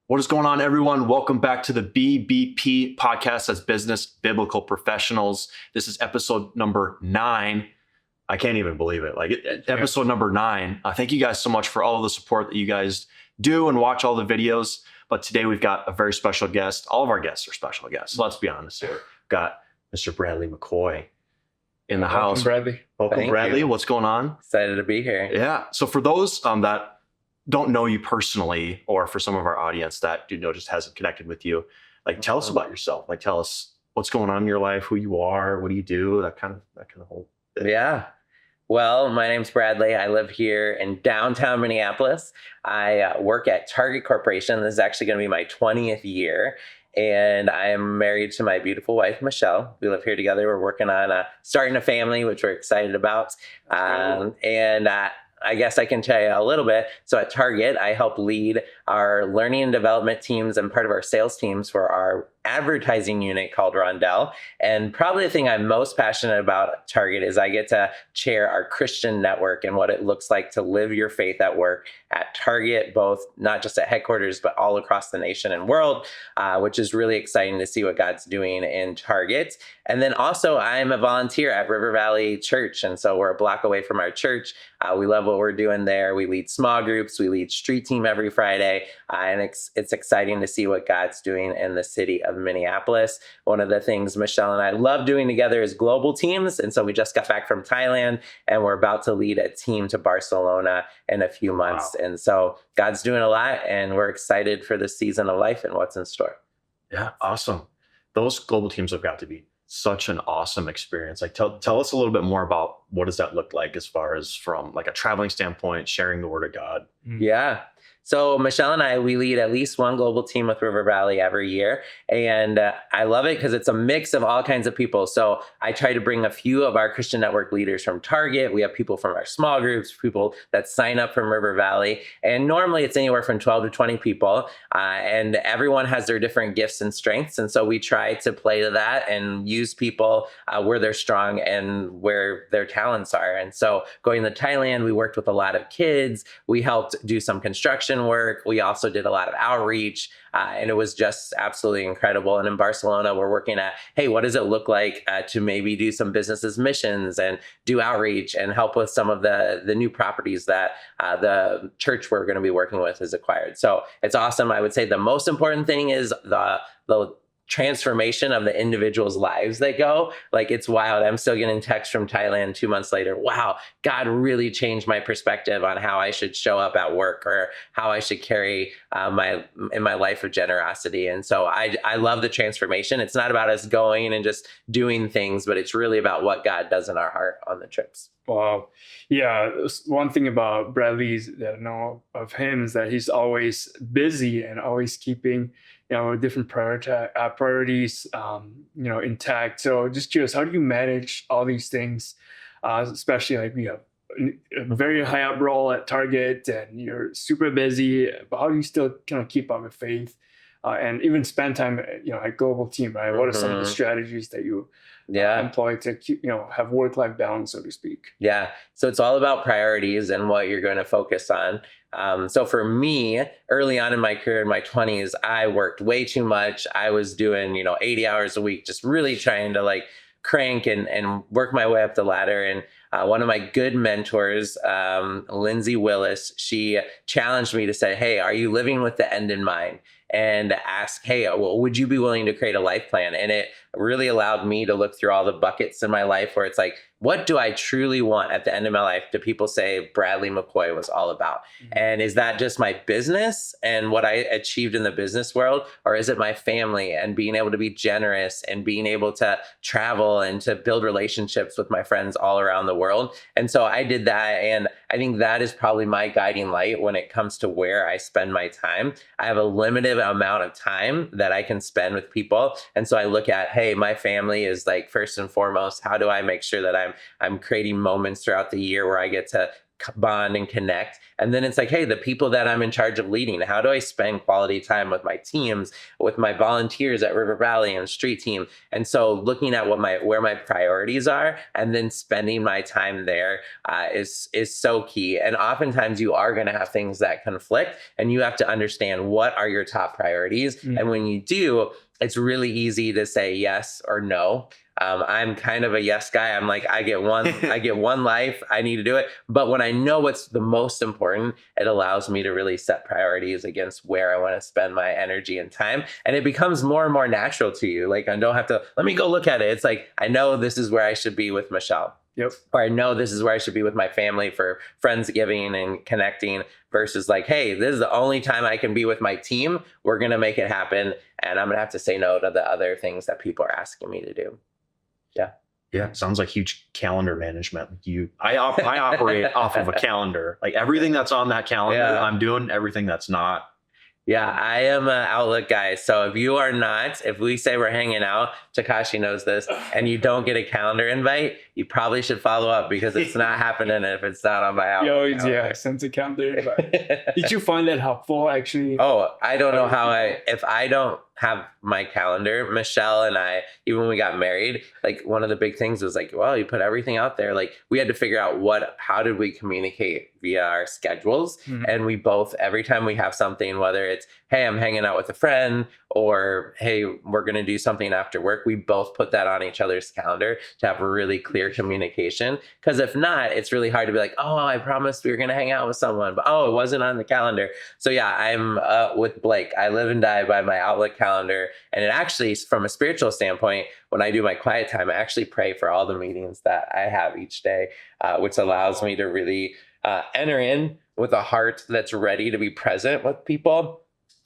What is going on, everyone? Welcome back to the BBP podcast. That's Business Biblical Professionals. This is episode number 9. I can't even believe it. Episode number 9. Thank you guys so much for all of the support that you guys do and watch all the videos. But today we've got a very special guest. All of our guests are special guests. Let's be honest here. We've got Mr. Bradley McCoy in the house. Bradley. Welcome, Bradley. What's going on? Excited to be here. Yeah. So for those that don't know you personally, or for some of our audience that just hasn't connected with you, tell us about yourself. Tell us what's going on in your life, who you are, what do you do, that kind of whole thing. Yeah. Well, my name's Bradley. I live here in downtown Minneapolis. I work at Target Corporation. This is actually going to be my 20th year. And I am married to my beautiful wife, Michelle. We live here together. We're working on starting a family, which we're excited about. I guess I can tell you a little bit. So at Target, I help lead our learning and development teams and part of our sales teams for our advertising unit called Roundel. And probably the thing I'm most passionate about at Target is I get to chair our Christian network and what it looks like to live your faith at work at Target, both not just at headquarters, but all across the nation and world, which is really exciting to see what God's doing in Target. And then also I'm a volunteer at River Valley Church. And so we're a block away from our church. We love what we're doing there. We lead small groups. We lead street team every Friday. And it's exciting to see what God's doing in the city of Minneapolis. One of the things Michelle and I love doing together is global teams. And so we just got back from Thailand and we're about to lead a team to Barcelona in a few months. Wow. And so God's doing a lot and we're excited for this season of life and what's in store. Yeah, awesome. Those global teams have got to be such an awesome experience. Tell us a little bit more about what does that look like as far as from a traveling standpoint, sharing the word of God. Yeah. So Michelle and I, we lead at least one global team with River Valley every year. And I love it because it's a mix of all kinds of people. So I try to bring a few of our Christian network leaders from Target. We have people from our small groups, people that sign up from River Valley. And normally it's anywhere from 12 to 20 people. And everyone has their different gifts and strengths. And so we try to play to that and use people where they're strong and where their talents are. And so going to Thailand, we worked with a lot of kids. We helped do some construction work. We also did a lot of outreach, and it was just absolutely incredible. And in Barcelona, we're working at, hey, what does it look like to maybe do some businesses missions and do outreach and help with some of the new properties that the church we're going to be working with has acquired. So it's awesome. I would say the most important thing is the transformation of the individuals' lives that go. It's wild. I'm still getting texts from Thailand 2 months later. Wow, God really changed my perspective on how I should show up at work or how I should carry my life of generosity. And so I love the transformation. It's not about us going and just doing things, but it's really about what God does in our heart on the trips. Wow. Yeah. One thing about Bradley that I know of him is that he's always busy and always keeping, different priorities, intact. So just curious, how do you manage all these things? Especially we have a very high up role at Target and you're super busy, but how do you still kind of keep up with faith? And even spend time, at global team, right? What are some of the strategies that you employ to keep, have work-life balance, so to speak? Yeah. So it's all about priorities and what you're going to focus on. So for me, early on in my career, in my 20s, I worked way too much. I was doing, 80 hours a week, just really trying to crank and work my way up the ladder. And one of my good mentors, Lindsay Willis, she challenged me to say, hey, are you living with the end in mind? And ask, hey, would you be willing to create a life plan? And it really allowed me to look through all the buckets in my life where it's what do I truly want at the end of my life? Do people say Bradley McCoy was all about? Mm-hmm. And is that just my business and what I achieved in the business world? Or is it my family and being able to be generous and being able to travel and to build relationships with my friends all around the world? And so I did that. And I think that is probably my guiding light when it comes to where I spend my time. I have a limited amount of time that I can spend with people. And so I look at, hey, my family is first and foremost. How do I make sure that I'm creating moments throughout the year where I get to bond and connect. And then it's like, hey, the people that I'm in charge of leading, how do I spend quality time with my teams, with my volunteers at River Valley and street team? And so looking at where my priorities are and then spending my time there is so key. And oftentimes you are going to have things that conflict, and you have to understand what are your top priorities. And when you do, it's really easy to say yes or no. I'm kind of a yes guy. I'm like, I get one life. I need to do it. But when I know what's the most important, it allows me to really set priorities against where I want to spend my energy and time. And it becomes more and more natural to you. Like, I don't have to, let me go look at it. It's like, I know this is where I should be with Michelle. Yep. Or I know this is where I should be with my family for Friendsgiving and connecting, versus like, hey, this is the only time I can be with my team. We're going to make it happen. And I'm going to have to say no to the other things that people are asking me to do. Yeah. Yeah. Sounds like huge calendar management. I operate off of a calendar. Like everything that's on that calendar, I'm doing. Everything that's not. Yeah, I am an Outlook guy. So if you are not, if we say we're hanging out, Takashi knows this, and you don't get a calendar invite, you probably should follow up, because it's not happening if it's not on my Outlook. Yeah, send a calendar invite. Did you find that helpful, actually? Oh, I don't know how if I don't have my calendar, Michelle and I, even when we got married, like one of the big things was like, well, you put everything out there. Like we had to figure out how did we communicate via our schedules. And we both, every time we have something, whether it's, hey, I'm hanging out with a friend, or hey, we're going to do something after work, we both put that on each other's calendar to have a really clear communication. Because if not, it's really hard to be like, oh, I promised we were going to hang out with someone, but oh, it wasn't on the calendar. So yeah, I'm with Blake. I live and die by my Outlook calendar. And it actually, from a spiritual standpoint, when I do my quiet time, I actually pray for all the meetings that I have each day, which allows me to really enter in with a heart that's ready to be present with people,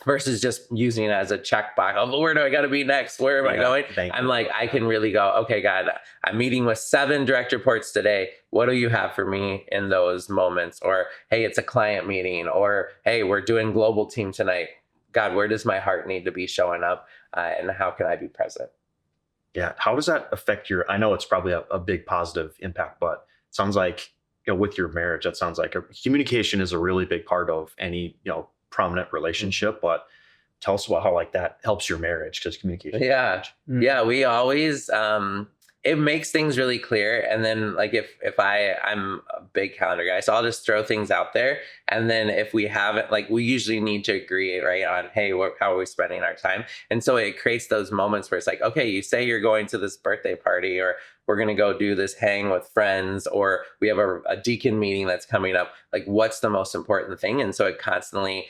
versus just using it as a checkbox. Oh, where do I got to be next? Where am I going? I'm like, I can really go, okay, God, I'm meeting with 7 direct reports today. What do you have for me in those moments? Or, hey, it's a client meeting. Or, hey, we're doing global team tonight. God, where does my heart need to be showing up? And how can I be present? Yeah. How does that affect I know it's probably a big positive impact, but it sounds like, with your marriage, that sounds like communication is a really big part of any, prominent relationship. But tell us about how like that helps your marriage, because communication. Yeah. Yeah. We always, it makes things really clear. And then like if I'm a big calendar guy, so I'll just throw things out there. And then if we haven't, like we usually need to agree, right, on, hey, how are we spending our time? And so it creates those moments where it's like, okay, you say you're going to this birthday party, or we're going to go do this hang with friends, or we have a deacon meeting that's coming up. Like, what's the most important thing? And so it constantly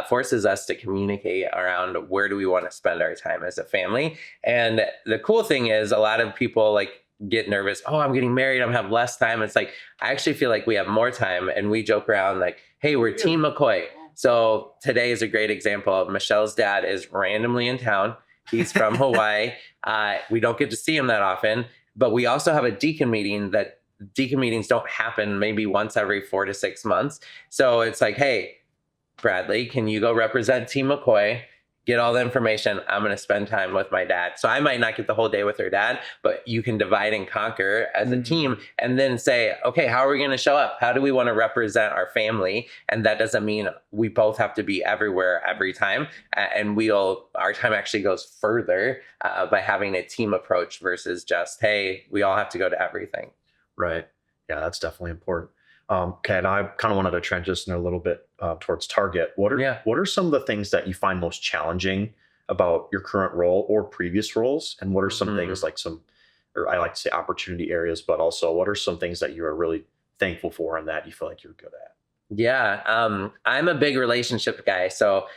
forces us to communicate around where do we want to spend our time as a family. And the cool thing is, a lot of people like get nervous. Oh, I'm getting married, I'm gonna have less time. It's like, I actually feel like we have more time, and we joke around like, hey, we're Team McCoy. So today is a great example. Michelle's dad is randomly in town. He's from Hawaii. We don't get to see him that often, but we also have a deacon meeting that deacon meetings don't happen maybe once every 4 to 6 months. So it's like, hey, Bradley, can you go represent Team McCoy? Get all the information. I'm going to spend time with my dad. So I might not get the whole day with her dad, but you can divide and conquer as a team, and then say, okay, how are we going to show up? How do we want to represent our family? And that doesn't mean we both have to be everywhere every time. And our time actually goes further by having a team approach versus just, hey, we all have to go to everything. Right. Yeah, that's definitely important. Okay, and I kind of wanted to transition a little bit towards Target. What are some of the things that you find most challenging about your current role or previous roles? And what are some things like or I like to say opportunity areas, but also what are some things that you are really thankful for and that you feel like you're good at? Yeah, I'm a big relationship guy. So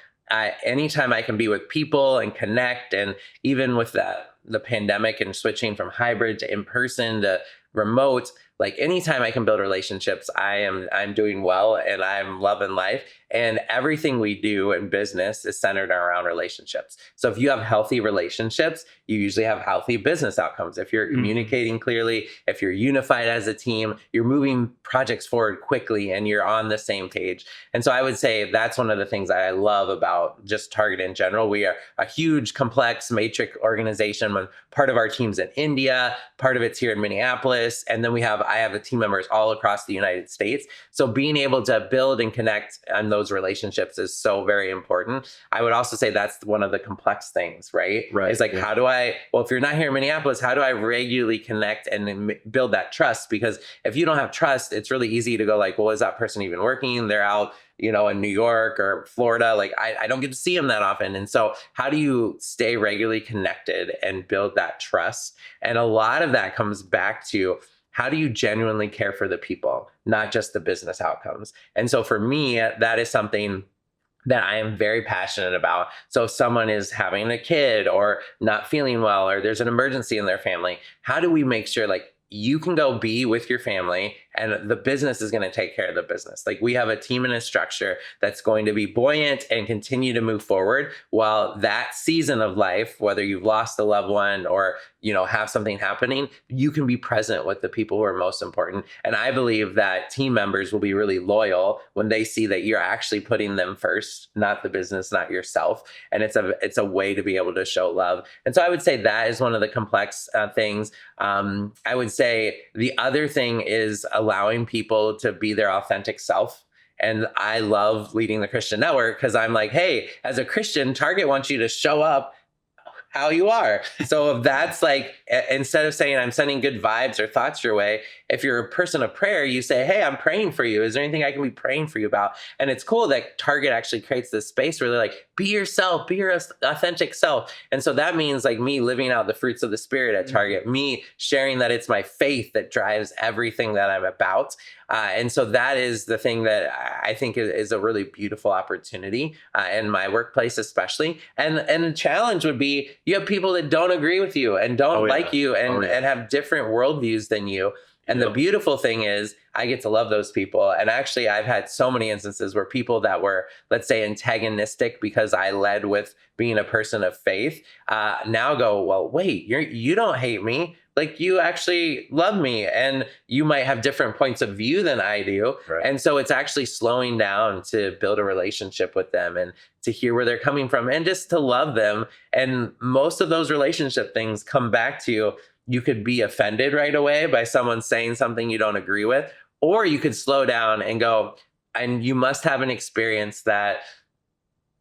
anytime I can be with people and connect, and even with the pandemic and switching from hybrid to in-person to remote, like anytime I can build relationships, I'm doing well, and I'm loving life. And everything we do in business is centered around relationships. So if you have healthy relationships, you usually have healthy business outcomes. If you're communicating clearly, if you're unified as a team, you're moving projects forward quickly, and you're on the same page. And so I would say that's one of the things that I love about just Target in general. We are a huge, complex matrix organization. Part of our team's in India, part of it's here in Minneapolis, and then we have I have the team members all across the United States. So being able to build and connect on those relationships is so very important. I would also say that's one of the complex things, right? Right. It's like, well, if you're not here in Minneapolis, how do I regularly connect and build that trust? Because if you don't have trust, it's really easy to go like, well, is that person even working? They're out, you know, in New York or Florida. Like I don't get to see them that often. And so how do you stay regularly connected and build that trust? And a lot of that comes back to how do you genuinely care for the people, not just the business outcomes? And so for me, that is something that I am very passionate about. So if someone is having a kid or not feeling well, or there's an emergency in their family, how do we make sure like you can go be with your family and the business is going to take care of the business? Like we have a team and a structure that's going to be buoyant and continue to move forward while that season of life, whether you've lost a loved one or, you know, have something happening, you can be present with the people who are most important. And I believe that team members will be really loyal when they see that you're actually putting them first, not the business, not yourself. And it's a way to be able to show love. And so I would say that is one of the complex things. I would say the other thing is allowing people to be their authentic self. And I love leading the Christian network because I'm like, hey, as a Christian, Target wants you to show up how you are. So if that's like, instead of saying I'm sending good vibes or thoughts your way, if you're a person of prayer, you say, hey, I'm praying for you. Is there anything I can be praying for you about? And it's cool that Target actually creates this space where they're like, be yourself, be your authentic self. And so that means like me living out the fruits of the Spirit at Target, me sharing that it's my faith that drives everything that I'm about. And so that is the thing that I think is a really beautiful opportunity in my workplace, especially. And the challenge would be you have people that don't agree with you and don't like you and have different worldviews than you. And the beautiful thing is I get to love those people. And actually, I've had so many instances where people that were, let's say, antagonistic because I led with being a person of faith, now go, well, wait, you don't hate me. Like you actually love me and you might have different points of view than I do. Right. And so it's actually slowing down to build a relationship with them and to hear where they're coming from and just to love them. And most of those relationship things come back to you could be offended right away by someone saying something you don't agree with, or you could slow down and go, and you must have an experience that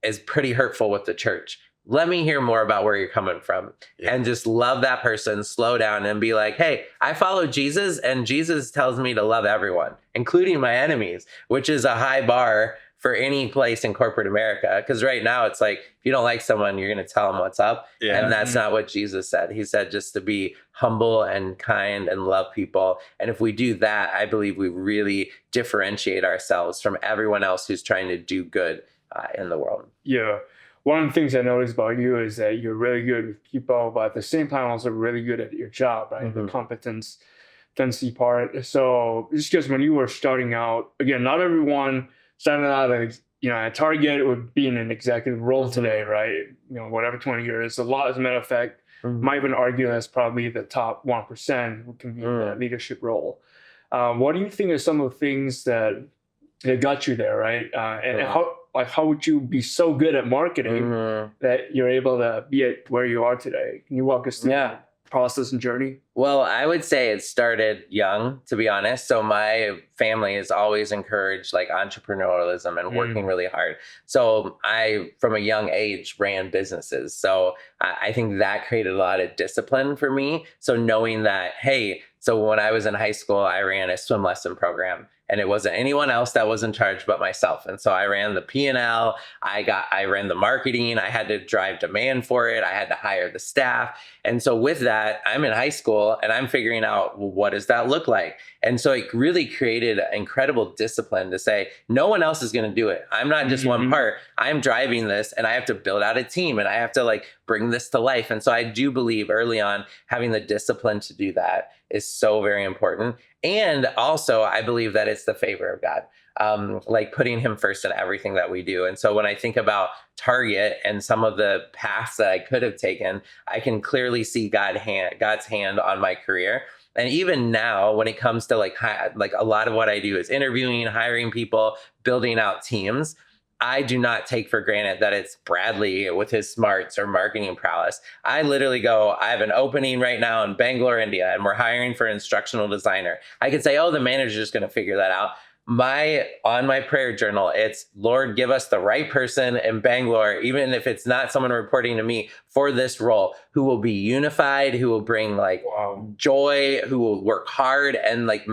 is pretty hurtful with the church. Let me hear more about where you're coming from and just love that person, slow down and be like, hey, I follow Jesus and Jesus tells me to love everyone, including my enemies, which is a high bar for any place in corporate America. Because right now it's like, if you don't like someone, you're going to tell them what's up. Yeah. And that's not what Jesus said. He said just to be humble and kind and love people. And if we do that, I believe we really differentiate ourselves from everyone else who's trying to do good in the world. Yeah. One of the things I noticed about you is that you're really good with people, but at the same time also really good at your job, right? Mm-hmm. The competency part. So just because when you were starting out, again, not everyone started out at Target would be in an executive role today, right? Whatever 20 years. A lot, as a matter of fact, might even argue that's probably the top 1% who can be in that leadership role. What do you think are some of the things that got you there, right? And how would you be so good at marketing that you're able to be at where you are today? Can you walk us through the process and journey? Well, I would say it started young, to be honest. So my family has always encouraged like entrepreneurialism and working really hard. So I, from a young age, ran businesses. So I think that created a lot of discipline for me. So knowing that, hey, so when I was in high school, I ran a swim lesson program. And it wasn't anyone else that was in charge but myself. And so I ran the P&L, I ran the marketing, I had to drive demand for it, I had to hire the staff. And so with that, I'm in high school and I'm figuring out, well, what does that look like? And so it really created incredible discipline to say, no one else is going to do it. I'm not just one part. I'm driving this and I have to build out a team and I have to like bring this to life. And so I do believe early on having the discipline to do that is so very important. And also I believe that it's the favor of God, like putting him first in everything that we do. And so when I think about Target and some of the paths that I could have taken, I can clearly see God's hand on my career. And even now, when it comes to like a lot of what I do is interviewing, hiring people, building out teams. I do not take for granted that it's Bradley with his smarts or marketing prowess. I literally go, I have an opening right now in Bangalore, India, and we're hiring for an instructional designer. I could say, oh, the manager's going to figure that out. On my prayer journal, it's, Lord, give us the right person in Bangalore, even if it's not someone reporting to me, for this role, who will be unified, who will bring like joy, who will work hard, and like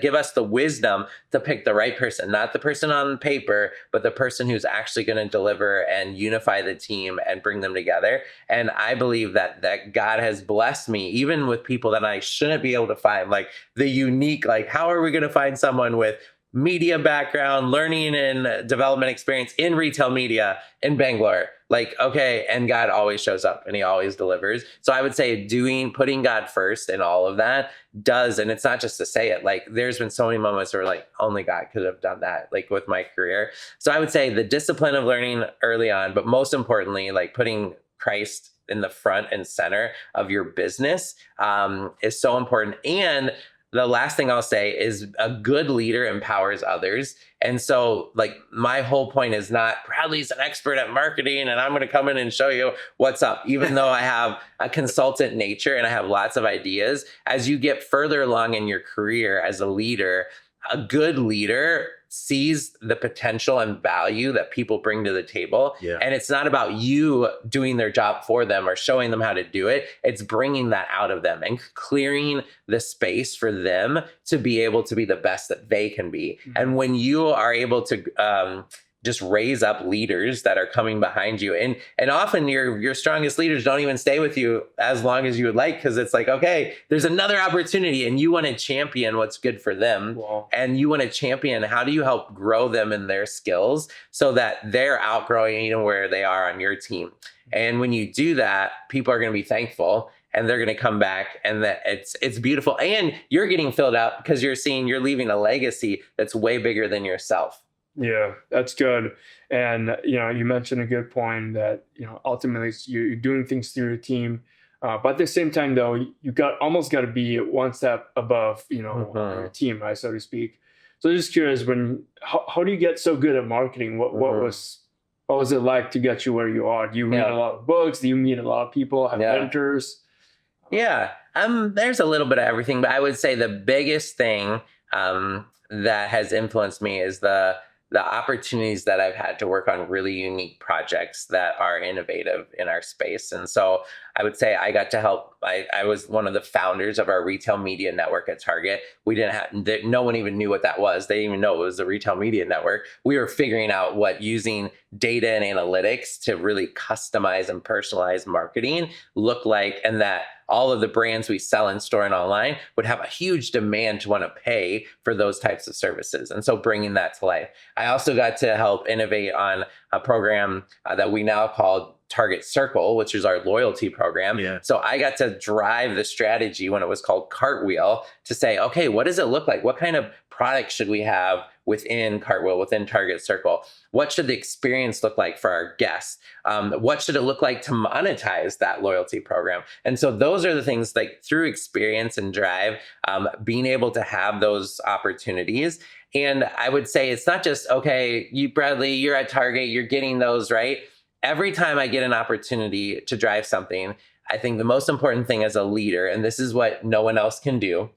give us the wisdom to pick the right person, not the person on paper, but the person who's actually going to deliver and unify the team and bring them together. And I believe that God has blessed me, even with people that I shouldn't be able to find, like the unique, like how are we going to find someone with media background, learning and development experience in retail media in Bangalore? Like, okay, and God always shows up and he always delivers. So I would say putting God first in all of that does, and it's not just to say it, like there's been so many moments where like only God could have done that, like with my career. So I would say the discipline of learning early on, but most importantly, like putting Christ in the front and center of your business is so important. And the last thing I'll say is a good leader empowers others. And so like my whole point is not Bradley's an expert at marketing and I'm going to come in and show you what's up, even though I have a consultant nature and I have lots of ideas. As you get further along in your career as a leader, a good leader sees the potential and value that people bring to the table. Yeah. And it's not about you doing their job for them or showing them how to do it. It's bringing that out of them and clearing the space for them to be able to be the best that they can be. Mm-hmm. And when you are able to just raise up leaders that are coming behind you. And often your strongest leaders don't even stay with you as long as you would like, because it's like, okay, there's another opportunity and you want to champion what's good for them. Wow. And you want to champion how do you help grow them in their skills so that they're outgrowing even where they are on your team. And when you do that, people are going to be thankful. And they're going to come back, and that it's beautiful. And you're getting filled up because you're leaving a legacy that's way bigger than yourself. Yeah, that's good. And, you mentioned a good point that, ultimately you're doing things through your team. But at the same time, though, you almost got to be one step above, your team, right, so to speak. So just curious, how do you get so good at marketing? What was it like to get you where you are? Do you read a lot of books? Do you meet a lot of people, have mentors? Yeah, there's a little bit of everything, but I would say the biggest thing that has influenced me is the opportunities that I've had to work on really unique projects that are innovative in our space. And so I would say I got to help. I was one of the founders of our retail media network at Target. No one even knew what that was. They didn't even know it was the retail media network. We were figuring out what using data and analytics to really customize and personalize marketing look like, and that all of the brands we sell in store and online would have a huge demand to want to pay for those types of services. And so bringing that to life. I also got to help innovate on a program that we now call Target Circle, which is our loyalty program. Yeah. So I got to drive the strategy when it was called Cartwheel to say, okay, what does it look like? What kind of product should we have within Cartwheel, within Target Circle? What should the experience look like for our guests? What should it look like to monetize that loyalty program? And so those are the things, like through experience and drive, being able to have those opportunities. And I would say it's not just, okay, Bradley, you're at Target, you're getting those, right? Every time I get an opportunity to drive something, I think the most important thing as a leader, and this is what no one else can do,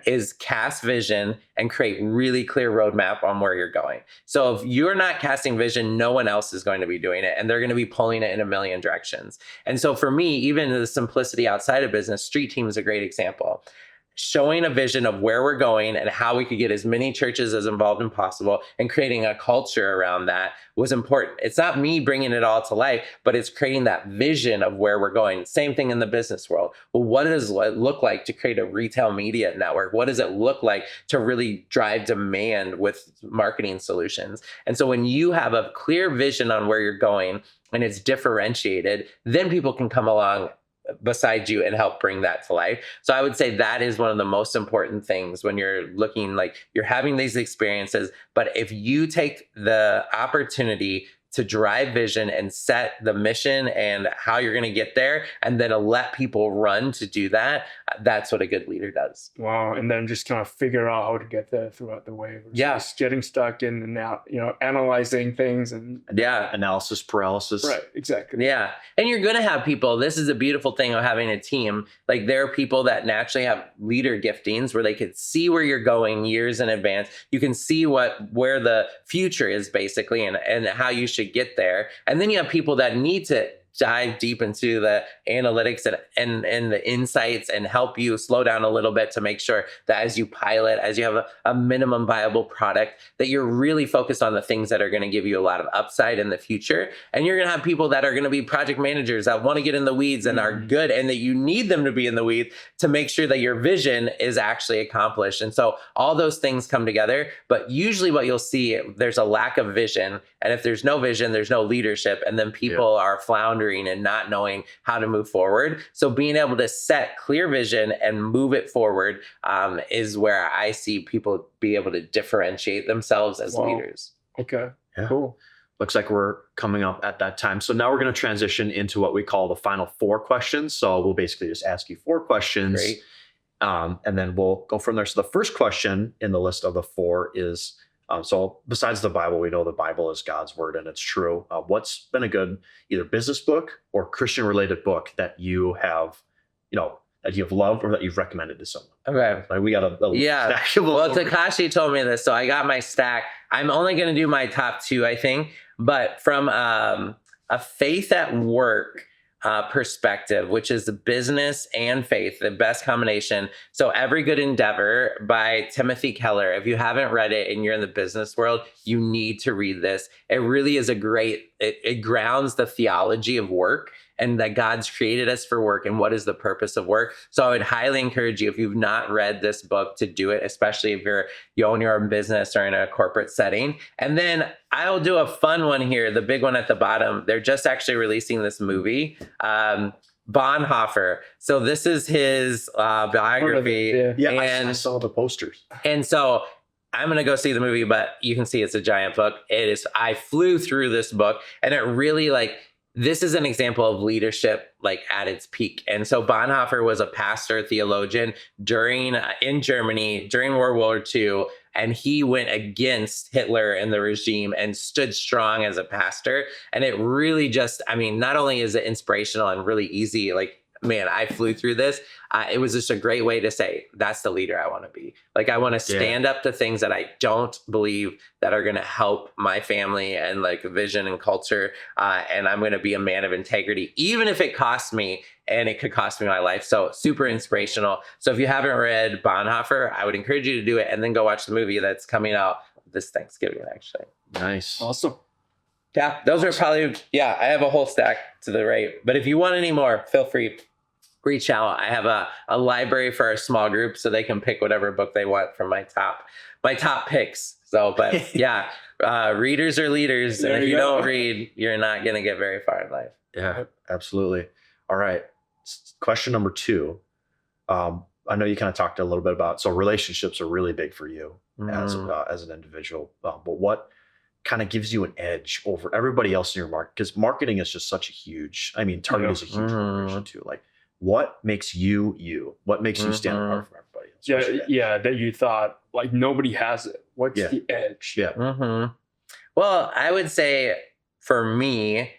is cast vision and create really clear roadmap on where you're going. So if you're not casting vision, no one else is going to be doing it, and they're going to be pulling it in a million directions. And so for me, even the simplicity outside of business, Street Team is a great example. Showing a vision of where we're going and how we could get as many churches as involved as possible and creating a culture around that was important. It's not me bringing it all to life, but it's creating that vision of where we're going. Same thing in the business world. Well, what does it look like to create a retail media network? What does it look like to really drive demand with marketing solutions? And so when you have a clear vision on where you're going and it's differentiated, then people can come along beside you and help bring that to life. So I would say that is one of the most important things when you're looking, like you're having these experiences, but if you take the opportunity to drive vision and set the mission and how you're going to get there, and then to let people run to do that. That's what a good leader does. Wow. And then just kind of figure out how to get there throughout the way. Yeah. Just getting stuck in and out, analyzing things and Analysis paralysis. right. Exactly. Yeah. And you're going to have people, this is a beautiful thing of having a team. Like there are people that naturally have leader giftings where they could see where you're going years in advance. You can see where the future is basically and how you should get there. And then you have people that need to dive deep into the analytics and the insights and help you slow down a little bit to make sure that as you pilot, as you have a minimum viable product, that you're really focused on the things that are going to give you a lot of upside in the future. And you're going to have people that are going to be project managers that want to get in the weeds and are good, and that you need them to be in the weeds to make sure that your vision is actually accomplished. And so all those things come together, but usually what you'll see, there's a lack of vision. And if there's no vision, there's no leadership. And then people are floundering and not knowing how to move forward. So being able to set clear vision and move it forward is where I see people be able to differentiate themselves as leaders. Okay. Yeah. Cool. Looks like we're coming up at that time. So now we're going to transition into what we call the final 4 questions. So we'll basically just ask you 4 questions. Great. And then we'll go from there. So the first question in the list of the 4 is, so besides the Bible, we know the Bible is God's word and it's true. What's been a good either business book or Christian related book that you have, that you've loved or that you've recommended to someone? Okay. Like we got a stack of Well, Takashi told me this, so I got my stack. I'm only going to do my top 2, I think. But from a faith at work perspective, which is the business and faith, the best combination. So Every Good Endeavor by Timothy Keller. If you haven't read it and you're in the business world, you need to read this. It really is it grounds the theology of work and that God's created us for work and what is the purpose of work. So I would highly encourage you, if you've not read this book, to do it, especially if you own your own business or in a corporate setting. And then I'll do a fun one here, the big one at the bottom. They're just actually releasing this movie, Bonhoeffer. So this is his biography. Yeah, and I saw the posters. And so I'm going to go see the movie, but you can see it's a giant book. I flew through this book, and it really this is an example of leadership at its peak. And so Bonhoeffer was a pastor, theologian in Germany during World War II. And he went against Hitler and the regime and stood strong as a pastor. And it really not only is it inspirational and really easy, I flew through this. It was just a great way to say, that's the leader I want to be. I want to stand up to things that I don't believe that are going to help my family and vision and culture. And I'm going to be a man of integrity, even if it costs me, and it could cost me my life. So super inspirational. So if you haven't read Bonhoeffer, I would encourage you to do it and then go watch the movie that's coming out this Thanksgiving, actually. Nice. Awesome. Yeah, those are probably, I have a whole stack to the right. But if you want any more, feel free. Reach out. I have a library for our small group so they can pick whatever book they want from my top picks. So, but readers are leaders. There and if you you go. don't read, you're not going to get very far in life. Yeah, absolutely. All right. Question number 2. I know you kind of talked a little bit about, so relationships are really big for you as an individual. But what kind of gives you an edge over everybody else in your market? Because marketing is just such a huge, Target is a huge corporation too. What makes you you? What makes you stand apart from everybody else? Yeah, that you thought nobody has it. What's the edge? Yeah. Well, I would say for me,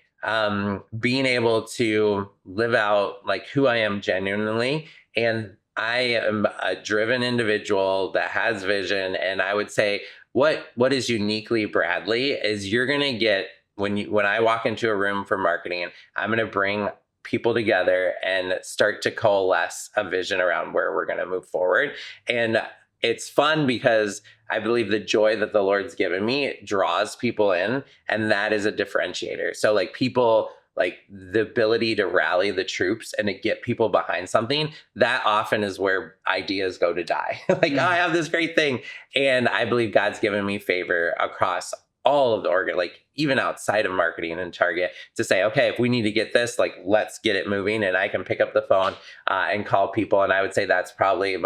being able to live out who I am genuinely, and I am a driven individual that has vision. And I would say what is uniquely Bradley is you're going to get when I walk into a room for marketing, I'm going to bring people together and start to coalesce a vision around where we're going to move forward. And it's fun because I believe the joy that the Lord's given me draws people in, and that is a differentiator. So people, the ability to rally the troops and to get people behind something, that often is where ideas go to die. Oh, I have this great thing. And I believe God's given me favor across all of the organ, even outside of marketing and Target, to say, okay, if we need to get this, let's get it moving. And I can pick up the phone and call people. And I would say that's probably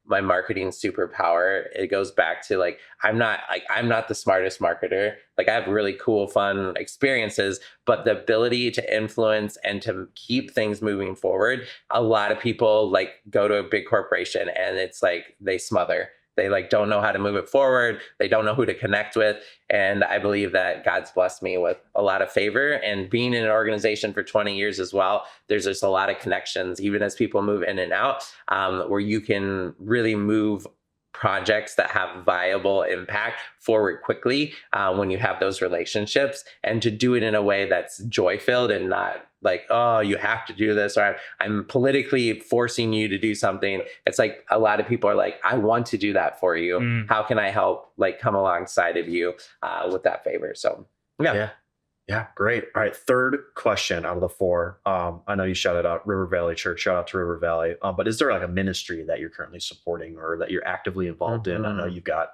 my marketing superpower. It goes back to like, I'm not the smartest marketer. Like I have really cool, fun experiences, but the ability to influence and to keep things moving forward. A lot of people like go to a big corporation and it's like they smother. They like don't know how to move it forward. They don't know who to connect with. And I believe that God's blessed me with a lot of favor, and being in an organization for 20 years as well. There's just a lot of connections, even as people move in and out, where you can really move projects that have viable impact forward quickly when you have those relationships, and to do it in a way that's joy filled and not like, oh, you have to do this, or I'm politically forcing you to do something. It's like a lot of people are like, I want to do that for you. How can I help like come alongside of you with that favor? So Yeah, great. All right, third question out of the four. I know you shouted out River Valley Church. Shout out to River Valley. But is there like a ministry that you're currently supporting or that you're actively involved in? I know you've got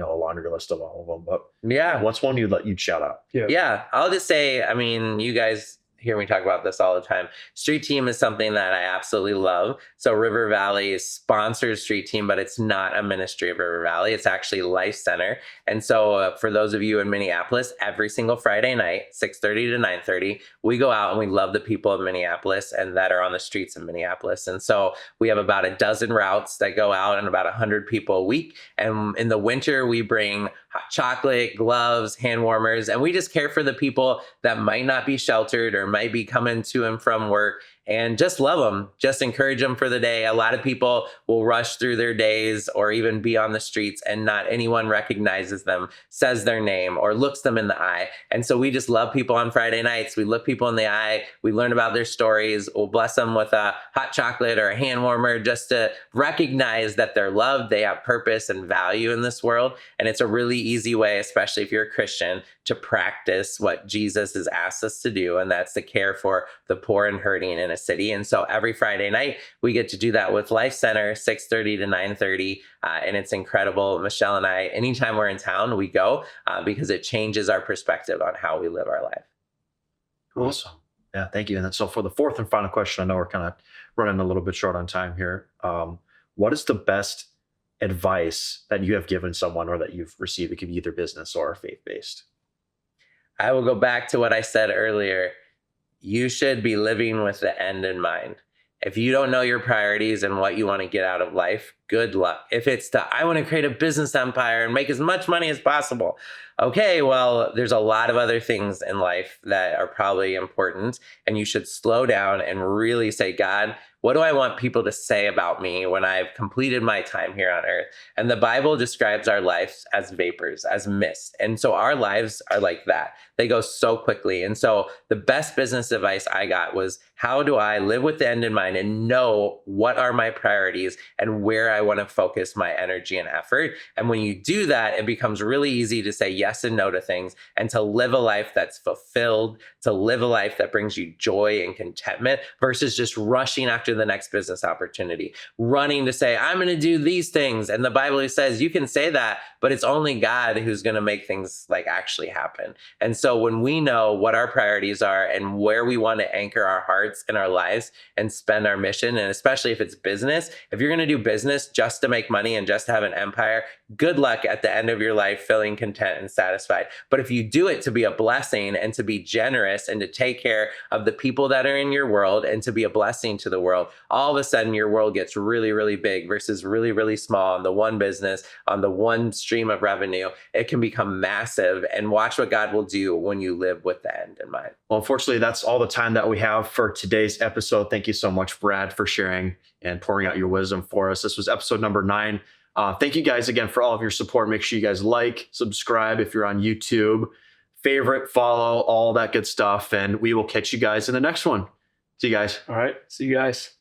a laundry list of all of them, but what's one you'd shout out? Yeah, I'll just say, I mean, you guys hear me talk about this all the time. Street Team is something that I absolutely love. So River Valley sponsors Street Team, but it's not a ministry of River Valley. It's actually Life Center. And so for those of you in Minneapolis, every single Friday night, 6:30 to 9:30, we go out and we love the people of Minneapolis and that are on the streets of Minneapolis. And so we have about a dozen routes that go out and about 100 people a week. And in the winter, we bring hot chocolate, gloves, hand warmers, and we just care for the people that might not be sheltered or might be coming to and from work, and just love them, just encourage them for the day. A lot of people will rush through their days or even be on the streets and not anyone recognizes them, says their name, or looks them in the eye. And so we just love people on Friday nights. We look people in the eye. We learn about their stories. We'll bless them with a hot chocolate or a hand warmer just to recognize that they're loved, they have purpose and value in this world. And it's a really easy way, especially if you're a Christian, to practice what Jesus has asked us to do, and that's to care for the poor and hurting in a city. And so every Friday night, we get to do that with Life Center, 6:30 to 9:30, and it's incredible. Michelle and I, anytime we're in town, we go because it changes our perspective on how we live our life. Awesome. Yeah, thank you. And then so for the fourth and final question, I know we're kind of running a little bit short on time here. What is the best advice that you have given someone or that you've received? It could be either business or faith-based. I will go back to what I said earlier. You should be living with the end in mind. If you don't know your priorities and what you want to get out of life, good luck. If it's I want to create a business empire and make as much money as possible. Okay, well, there's a lot of other things in life that are probably important, and you should slow down and really say, God, what do I want people to say about me when I've completed my time here on earth? And the Bible describes our lives as vapors, as mist. And so our lives are like that. They go so quickly. And so the best business advice I got was, how do I live with the end in mind and know what are my priorities and where I want to focus my energy and effort? And when you do that, it becomes really easy to say yes and no to things and to live a life that's fulfilled, to live a life that brings you joy and contentment versus just rushing after the next business opportunity, running to say, I'm going to do these things. And the Bible says you can say that, but it's only God who's going to make things like actually happen. And so when we know what our priorities are and where we want to anchor our hearts and our lives and spend our mission, and especially if it's business, if you're going to do business just to make money and just to have an empire, good luck at the end of your life feeling content and satisfied. But if you do it to be a blessing and to be generous and to take care of the people that are in your world and to be a blessing to the world, all of a sudden your world gets really, really big versus really, really small on the one business, on the one stream of revenue. It can become massive, and watch what God will do when you live with the end in mind. Well, unfortunately, that's all the time that we have for today's episode. Thank you so much, Brad, for sharing and pouring out your wisdom for us. This was episode number 9. Thank you guys again for all of your support. Make sure you guys like, subscribe if you're on YouTube, favorite, follow, all that good stuff. And we will catch you guys in the next one. See you guys. All right. See you guys.